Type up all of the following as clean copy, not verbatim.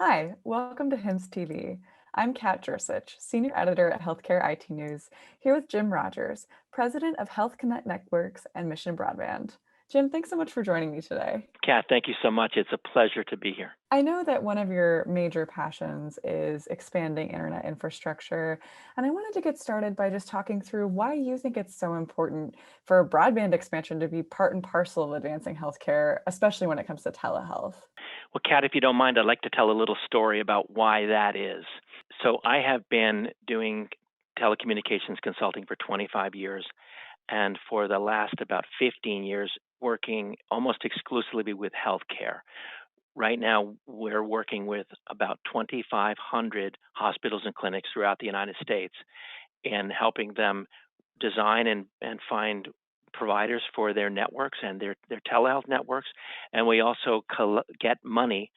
Hi, welcome to HIMSS TV. I'm Kat Jersich, Senior Editor at Healthcare IT News, here with Jim Rogers, President of HealthConnect Networks and Mission Broadband. Jim, thanks so much for joining me today. Kat, thank you so much. It's a pleasure to be here. I know that one of your major passions is expanding internet infrastructure, and I wanted to get started by just talking through why you think it's so important for broadband expansion to be part and parcel of advancing healthcare, especially when it comes to telehealth. Well, Kat, if you don't mind, I'd like to tell a little story about why that is. So I have been doing telecommunications consulting for 25 years, and for the last about 15 years, working almost exclusively with healthcare. Right now, we're working with about 2,500 hospitals and clinics throughout the United States and helping them design and find providers for their networks and their telehealth networks. And we also get money,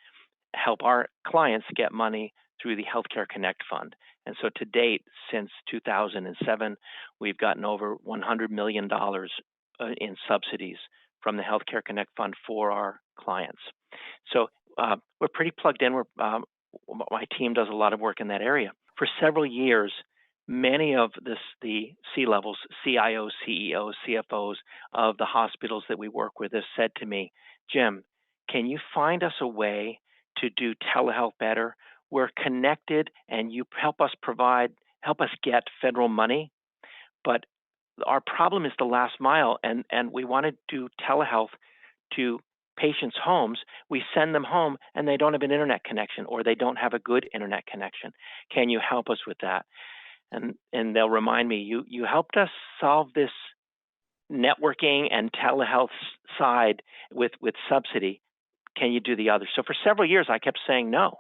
help our clients get money through the Healthcare Connect Fund. And so to date, since 2007, we've gotten over $100 million in subsidies from the Healthcare Connect Fund for our clients. So we're pretty plugged in. My team does a lot of work in that area. For several years, many of the C-levels, CIOs, CEOs, CFOs of the hospitals that we work with have said to me, Jim, can you find us a way to do telehealth better? We're connected and you help us get federal money, but our problem is the last mile, and we want to do telehealth to patients' homes. We send them home and they don't have an internet connection or they don't have a good internet connection. Can you help us with that? And they'll remind me, you helped us solve this networking and telehealth side with subsidy. Can you do the other? So for several years, I kept saying no.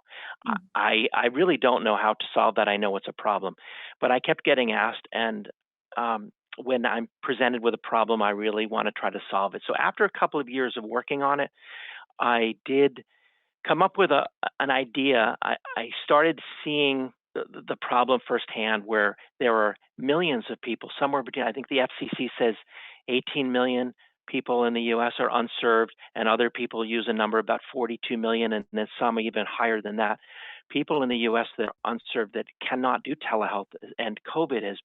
I really don't know how to solve that. I know it's a problem, but I kept getting asked, and when I'm presented with a problem, I really want to try to solve it. So after a couple of years of working on it, I did come up with an idea. I started seeing the problem firsthand, where there are millions of people, somewhere between, I think the FCC says 18 million people in the U.S. are unserved, and other people use a number about 42 million, and then some even higher than that. People in the U.S. that are unserved that cannot do telehealth, and COVID has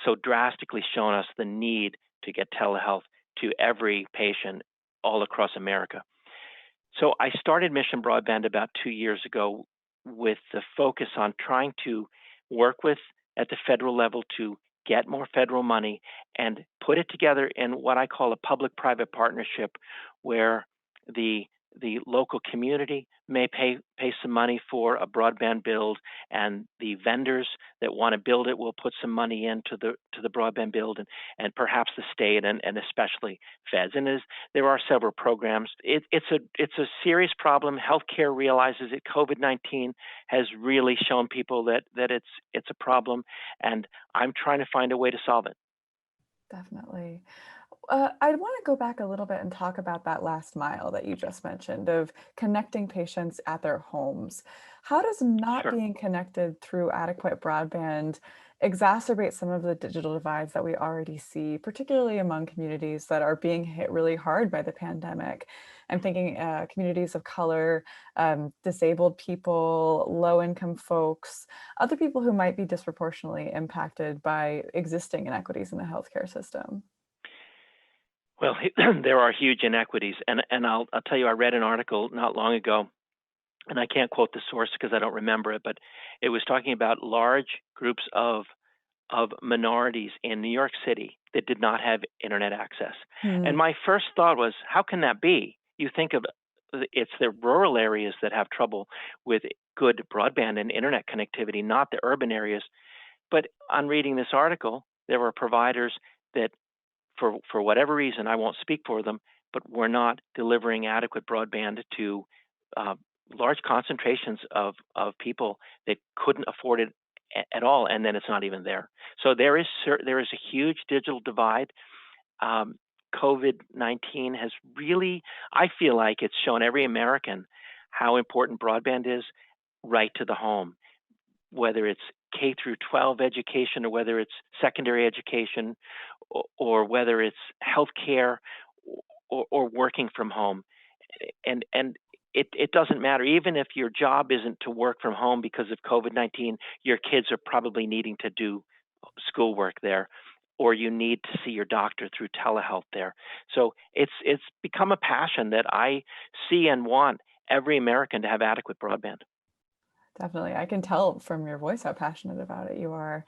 so drastically shown us the need to get telehealth to every patient all across America. So I started Mission Broadband about 2 years ago with the focus on trying to work with at the federal level to get more federal money and put it together in what I call a public-private partnership, where the local community may pay some money for a broadband build, and the vendors that want to build it will put some money into the broadband build, and perhaps the state and especially feds. And there are several programs. It's a serious problem. Healthcare realizes it. COVID-19 has really shown people that it's a problem, and I'm trying to find a way to solve it. Definitely. I'd want to go back a little bit and talk about that last mile that you just mentioned of connecting patients at their homes. How does not Sure. being connected through adequate broadband exacerbate some of the digital divides that we already see, particularly among communities that are being hit really hard by the pandemic? I'm thinking communities of color, disabled people, low income folks, other people who might be disproportionately impacted by existing inequities in the healthcare system. Well, there are huge inequities, and I'll tell you, I read an article not long ago, and I can't quote the source because I don't remember it, but it was talking about large groups of minorities in New York City that did not have internet access. And Hmm. my first thought was, how can that be? You think of it's the rural areas that have trouble with good broadband and internet connectivity, not the urban areas. But on reading this article, there were providers that for whatever reason, I won't speak for them, but we're not delivering adequate broadband to uh, large concentrations of people that couldn't afford it at all, and then it's not even there. So there is a huge digital divide. Um, COVID-19 has really, I feel like it's shown every American how important broadband is right to the home, whether it's K through 12 education or whether it's secondary education or whether it's healthcare or working from home. And it doesn't matter. Even if your job isn't to work from home because of COVID-19, your kids are probably needing to do schoolwork there, or you need to see your doctor through telehealth there. So it's become a passion that I see and want every American to have adequate broadband. Definitely. I can tell from your voice how passionate about it you are.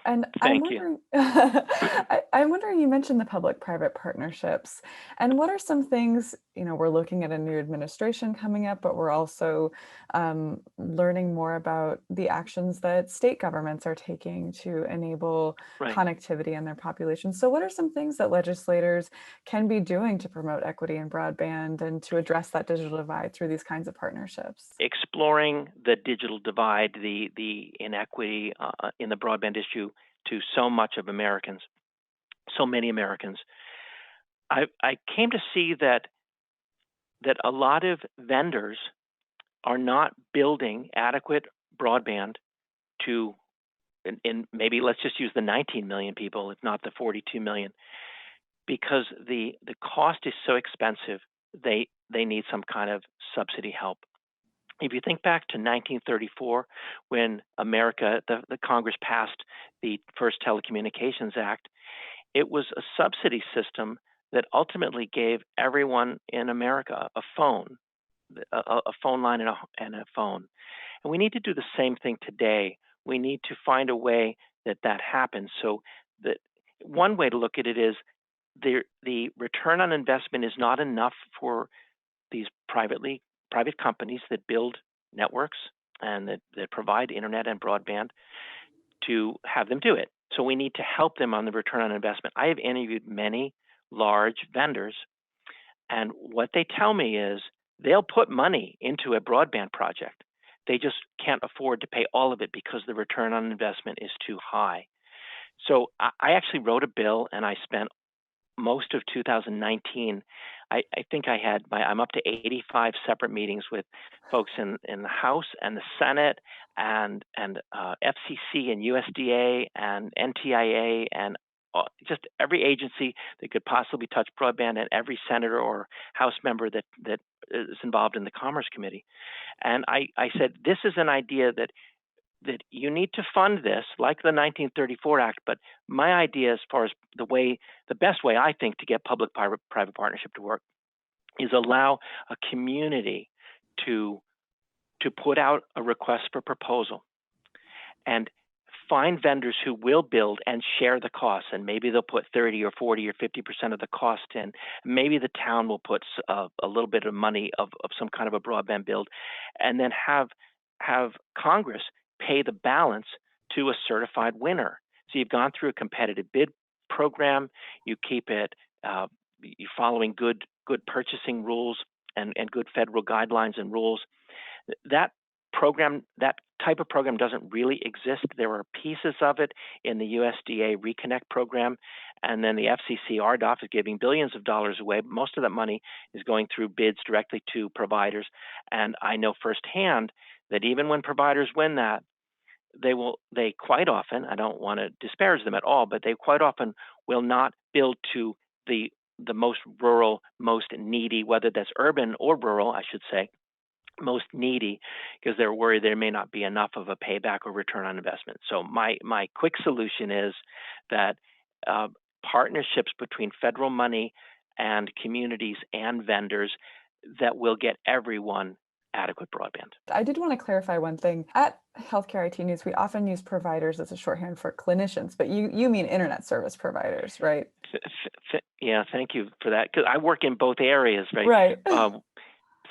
And I'm Thank you. wondering, I'm wondering, you mentioned the public-private partnerships, and what are some things, we're looking at a new administration coming up, but we're also learning more about the actions that state governments are taking to enable Right. connectivity in their population. So what are some things that legislators can be doing to promote equity in broadband and to address that digital divide through these kinds of partnerships? Exploring the digital divide, the inequity in the broadband issue to so much of Americans, so many Americans. I came to see that a lot of vendors are not building adequate broadband to, in maybe let's just use the 19 million people, if not the 42 million, because the cost is so expensive. They need some kind of subsidy help. If you think back to 1934, when the Congress passed the first Telecommunications Act, it was a subsidy system that ultimately gave everyone in America a phone, a phone line and a phone. And we need to do the same thing today. We need to find a way that that happens. So that one way to look at it is the return on investment is not enough for these private companies that build networks and that provide internet and broadband to have them do it. So we need to help them on the return on investment. I have interviewed many large vendors, and what they tell me is they'll put money into a broadband project. They just can't afford to pay all of it because the return on investment is too high. So I actually wrote a bill, and I spent most of 2019. I think I'm up to 85 separate meetings with folks in the House and the Senate and FCC and USDA and NTIA and just every agency that could possibly touch broadband, and every senator or House member that is involved in the Commerce Committee. And I said, this is an idea that you need to fund this like the 1934 Act, but my idea as far as the best way I think to get public-private partnership to work is allow a community to put out a request for proposal and find vendors who will build and share the costs, and maybe they'll put 30 or 40 or 50% of the cost in. Maybe the town will put a little bit of money of some kind of a broadband build, and then have Congress pay the balance to a certified winner. So you've gone through a competitive bid program. You keep it. You're following good purchasing rules and good federal guidelines and rules. That type of program doesn't really exist. There are pieces of it in the USDA HealthConnect program, and then the FCC RDOF is giving billions of dollars away. Most of that money is going through bids directly to providers, and I know firsthand that even when providers win that, they quite often, I don't want to disparage them at all, but they quite often will not build to the most rural, most needy, whether that's urban or rural, I should say, most needy, because they're worried there may not be enough of a payback or return on investment. So my quick solution is that partnerships between federal money and communities and vendors that will get everyone adequate broadband. I did want to clarify one thing. At Healthcare IT News, we often use providers as a shorthand for clinicians, but you mean internet service providers, right? Yeah, thank you for that, because I work in both areas, right? Right.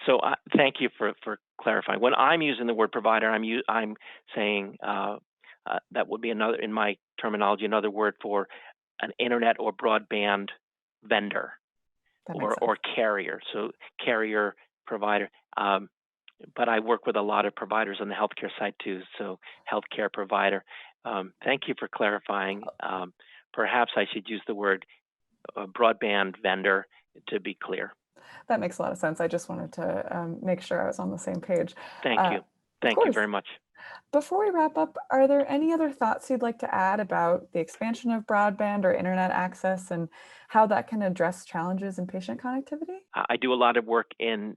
So thank you for clarifying. When I'm using the word provider, I'm saying that would be another, in my terminology, another word for an internet or broadband vendor That makes sense. or carrier. So carrier, provider. But I work with a lot of providers on the healthcare side too. So healthcare provider. Thank you for clarifying. Perhaps I should use the word broadband vendor to be clear. That makes a lot of sense. I just wanted to make sure I was on the same page. Thank you. Of Thank you course. very much. Before we wrap up, are there any other thoughts you'd like to add about the expansion of broadband or internet access and how that can address challenges in patient connectivity? I do a lot of work in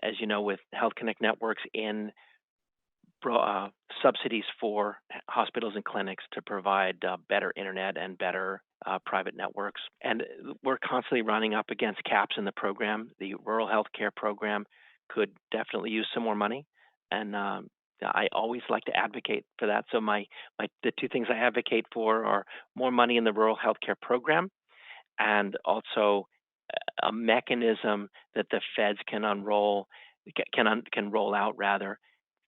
as you know, with HealthConnect networks in subsidies for hospitals and clinics to provide better internet and better private networks. And we're constantly running up against caps in the program. The rural health care program could definitely use some more money. And I always like to advocate for that. So the two things I advocate for are more money in the rural health care program, and also a mechanism that the feds can roll out rather,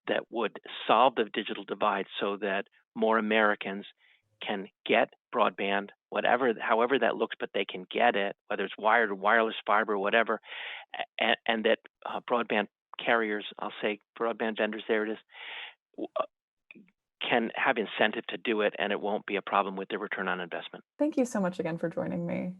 that would solve the digital divide so that more Americans can get broadband, however that looks, but they can get it, whether it's wired or wireless, fiber, whatever, and that broadband carriers, I'll say broadband vendors, there it is, can have incentive to do it, and it won't be a problem with the return on investment. Thank you so much again for joining me.